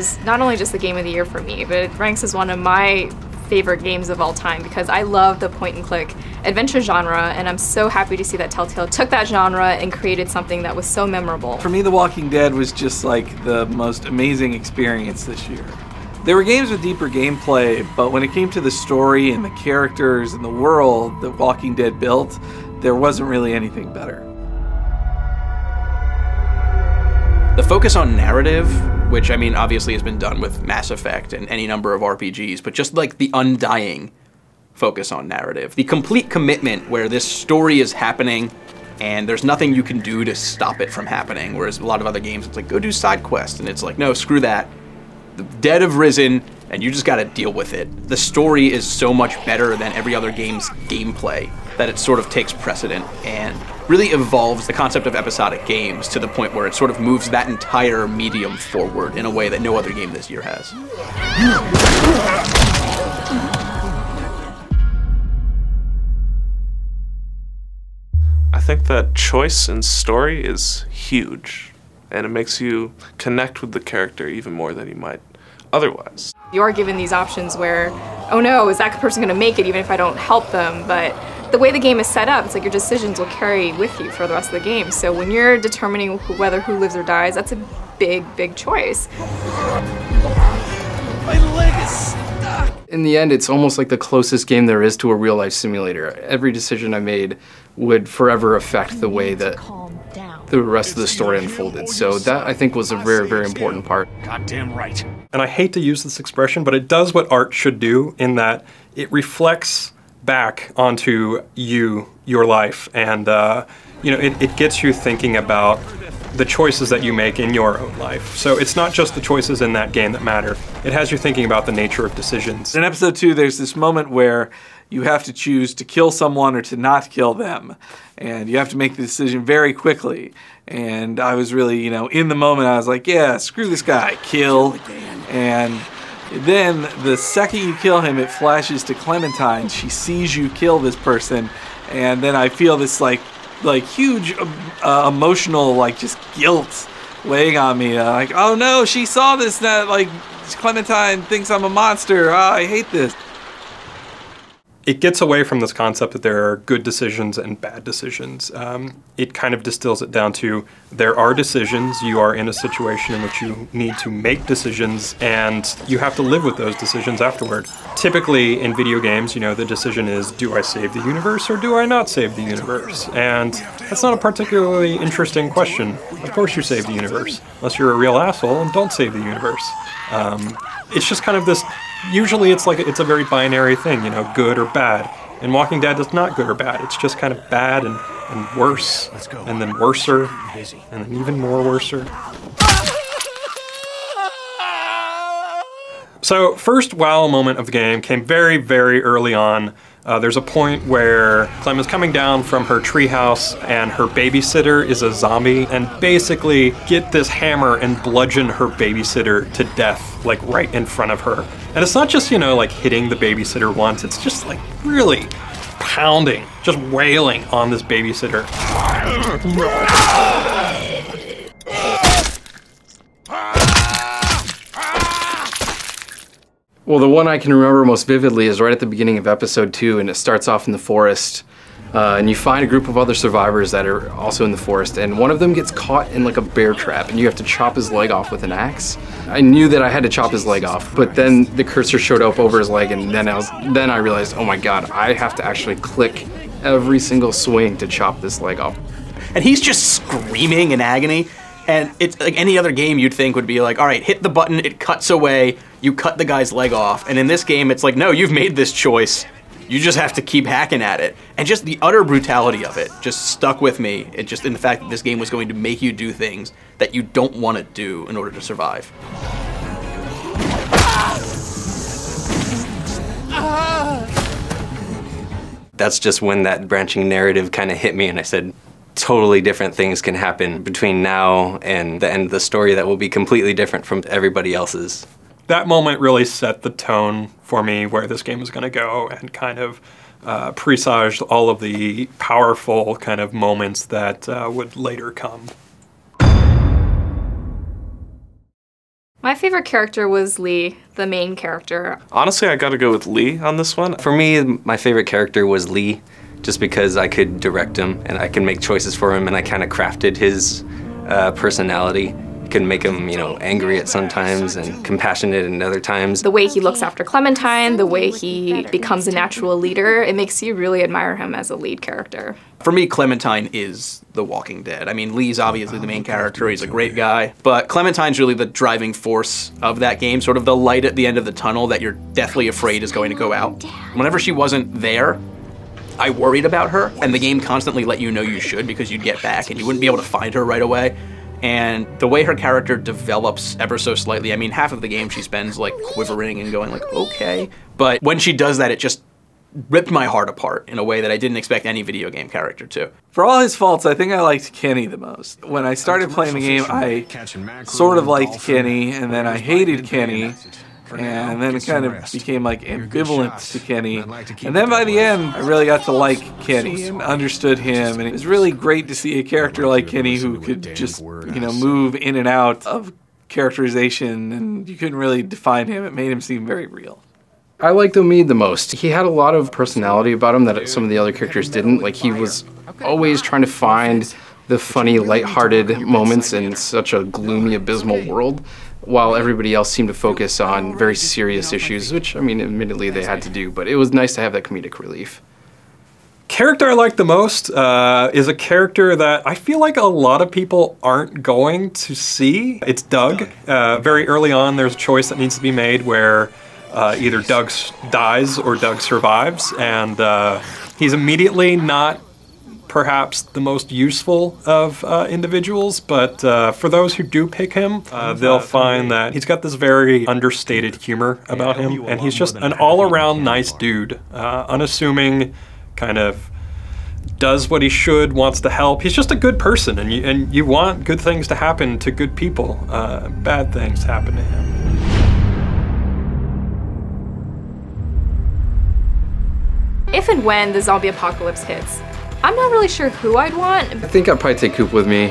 is not only just the game of the year for me, but it ranks as one of my favorite games of all time because I love the point-and-click adventure genre, and I'm so happy to see that Telltale took that genre and created something that was so memorable. For me, The Walking Dead was just like the most amazing experience this year. There were games with deeper gameplay, but when it came to the story and the characters and the world that Walking Dead built, there wasn't really anything better. The focus on narrative, which I mean obviously has been done with Mass Effect and any number of RPGs, but just like the undying focus on narrative. The complete commitment where this story is happening and there's nothing you can do to stop it from happening, whereas a lot of other games it's like, go do side quests, and it's like, no, screw that. The dead have risen and you just gotta deal with it. The story is so much better than every other game's gameplay that it sort of takes precedent and really evolves the concept of episodic games to the point where it sort of moves that entire medium forward in a way that no other game this year has. I think that choice in story is huge, and it makes you connect with the character even more than you might otherwise. You are given these options where, oh no, is that person gonna make it even if I don't help them? But the way the game is set up, it's like your decisions will carry with you for the rest of the game. So when you're determining whether who lives or dies, that's a big, big choice. My leg is stuck! In the end, it's almost like the closest game there is to a real-life simulator. Every decision I made would forever affect the way that the rest of the story unfolded. So that, I think, was a very, very important part. Goddamn right. And I hate to use this expression, but it does what art should do in that it reflects back onto you, your life, and you know, it gets you thinking about the choices that you make in your own life. So it's not just the choices in that game that matter. It has you thinking about the nature of decisions. In episode 2, there's this moment where you have to choose to kill someone or to not kill them. And you have to make the decision very quickly. And I was really, you know, in the moment, I was like, yeah, screw this guy, kill. And then the second you kill him, it flashes to Clementine. She sees you kill this person. And then I feel this like huge emotional, like just guilt weighing on me. Like, oh no, she saw this, that like Clementine thinks I'm a monster. Oh, I hate this. It gets away from this concept that there are good decisions and bad decisions. It kind of distills it down to there are decisions, you are in a situation in which you need to make decisions, and you have to live with those decisions afterward. Typically in video games, you know, the decision is, do I save the universe or do I not save the universe? And that's not a particularly interesting question. Of course you save the universe, unless you're a real asshole and don't save the universe. It's just kind of this, usually it's like, it's a very binary thing, you know, good or bad. And Walking Dead is not good or bad, it's just kind of bad and worse, and then worser, and then even more worser. So, first wow moment of the game came very, very early on. There's a point where Clem is coming down from her treehouse and her babysitter is a zombie, and basically get this hammer and bludgeon her babysitter to death, like right in front of her. And it's not just, you know, like hitting the babysitter once, it's just like really pounding, just wailing on this babysitter. Well, the one I can remember most vividly is right at the beginning of episode 2, and it starts off in the forest. And you find a group of other survivors that are also in the forest, and one of them gets caught in like a bear trap, and you have to chop his leg off with an axe. I knew that I had to chop his leg off, but then the cursor showed up over his leg, and then I realized, oh my god, I have to actually click every single swing to chop this leg off. And he's just screaming in agony. And it's like any other game you'd think would be like, all right, hit the button, it cuts away, you cut the guy's leg off. And in this game, it's like, no, you've made this choice. You just have to keep hacking at it. And just the utter brutality of it just stuck with me. It just in the fact that this game was going to make you do things that you don't want to do in order to survive. That's just when that branching narrative kind of hit me, and I said, totally different things can happen between now and the end of the story that will be completely different from everybody else's. That moment really set the tone for me where this game was going to go, and kind of presaged all of the powerful kind of moments that would later come. My favorite character was Lee, the main character. Honestly, I gotta go with Lee on this one. For me, my favorite character was Lee, just because I could direct him and I could make choices for him, and I kind of crafted his personality. Can make him, you know, angry at sometimes and compassionate at other times. The way he looks after Clementine, the way he becomes a natural leader, it makes you really admire him as a lead character. For me, Clementine is The Walking Dead. I mean, Lee's obviously the main character, he's a great guy, but Clementine's really the driving force of that game, sort of the light at the end of the tunnel that you're deathly afraid is going to go out. Whenever she wasn't there, I worried about her, and the game constantly let you know you should because you'd get back and you wouldn't be able to find her right away. And the way her character develops ever so slightly, I mean, half of the game she spends like quivering and going like, okay. But when she does that, it just ripped my heart apart in a way that I didn't expect any video game character to. For all his faults, I think I liked Kenny the most. When I started playing the game, I sort of liked Kenny, and then I hated Kenny. And then it kind of became like ambivalent to Kenny. And then by the end, I really got to like Kenny and understood him. And it was really great to see a character like Kenny who could just, you know, move in and out of characterization, and you couldn't really define him. It made him seem very real. I liked Omid the most. He had a lot of personality about him that some of the other characters didn't. Like, he was always trying to find the funny, lighthearted moments in such a gloomy, abysmal world, while everybody else seemed to focus on very serious issues, which, I mean, admittedly they had to do, but it was nice to have that comedic relief. Character I like the most is a character that I feel like a lot of people aren't going to see. It's Doug. Very early on, there's a choice that needs to be made where either Doug dies or Doug survives, and he's immediately not perhaps the most useful of individuals, but for those who do pick him, they'll find that he's got this very understated humor about him, and he's just an all-around nice dude, unassuming, kind of does what he should, wants to help. He's just a good person, and you want good things to happen to good people. Bad things happen to him. If and when the zombie apocalypse hits, I'm not really sure who I'd want. I think I'd probably take Coop with me.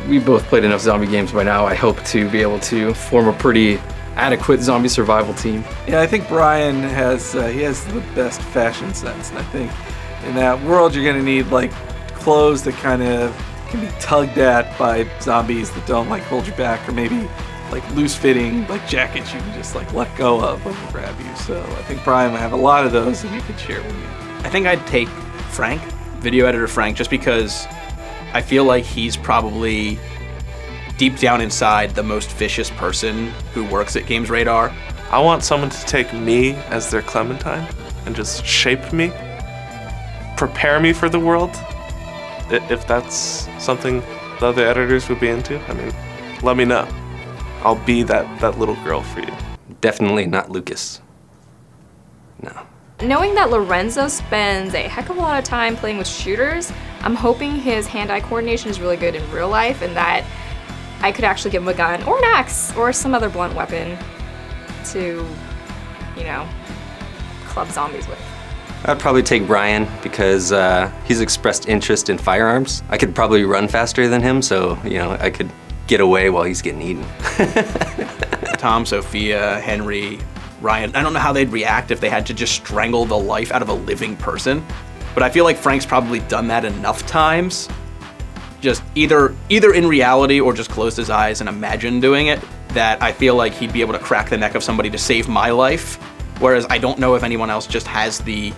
We both played enough zombie games by now. I hope to be able to form a pretty adequate zombie survival team. Yeah, I think Brian has the best fashion sense, and I think in that world you're gonna need like clothes that kind of can be tugged at by zombies that don't like hold you back, or maybe like loose-fitting like jackets you can just like let go of when they grab you. So I think Brian would have a lot of those that you could share with me. I think I'd take Frank, video editor Frank, just because I feel like he's probably deep down inside the most vicious person who works at GamesRadar. I want someone to take me as their Clementine and just shape me, prepare me for the world. If that's something the other editors would be into, I mean, let me know. I'll be that little girl for you. Definitely not Lucas. No. Knowing that Lorenzo spends a heck of a lot of time playing with shooters, I'm hoping his hand-eye coordination is really good in real life, and that I could actually give him a gun or an axe or some other blunt weapon to, you know, club zombies with. I'd probably take Brian because he's expressed interest in firearms. I could probably run faster than him, so, you know, I could get away while he's getting eaten. Tom, Sophia, Henry, Ryan, I don't know how they'd react if they had to just strangle the life out of a living person, but I feel like Frank's probably done that enough times, just either in reality or just closed his eyes and imagined doing it, that I feel like he'd be able to crack the neck of somebody to save my life, whereas I don't know if anyone else just has the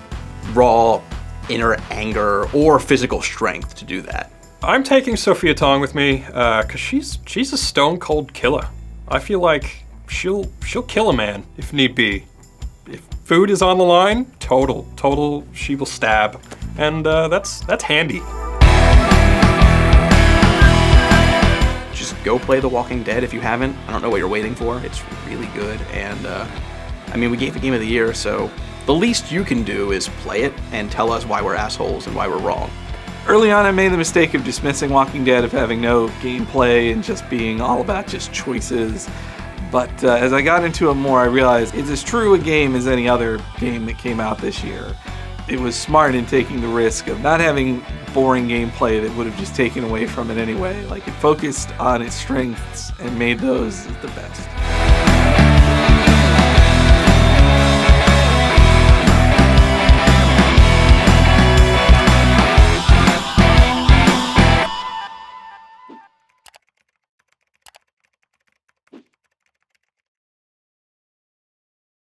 raw inner anger or physical strength to do that. I'm taking Sophia Tong with me because she's a stone cold killer. I feel like she'll kill a man if need be. If food is on the line, total, she will stab, and that's handy. Just go play The Walking Dead if you haven't. I don't know what you're waiting for. It's really good, and I mean, we gave it Game of the Year, so the least you can do is play it and tell us why we're assholes and why we're wrong. Early on, I made the mistake of dismissing Walking Dead, of having no gameplay and just being all about just choices. But as I got into it more, I realized it's as true a game as any other game that came out this year. it was smart in taking the risk of not having boring gameplay that would have just taken away from it anyway. Like, it focused on its strengths and made those the best.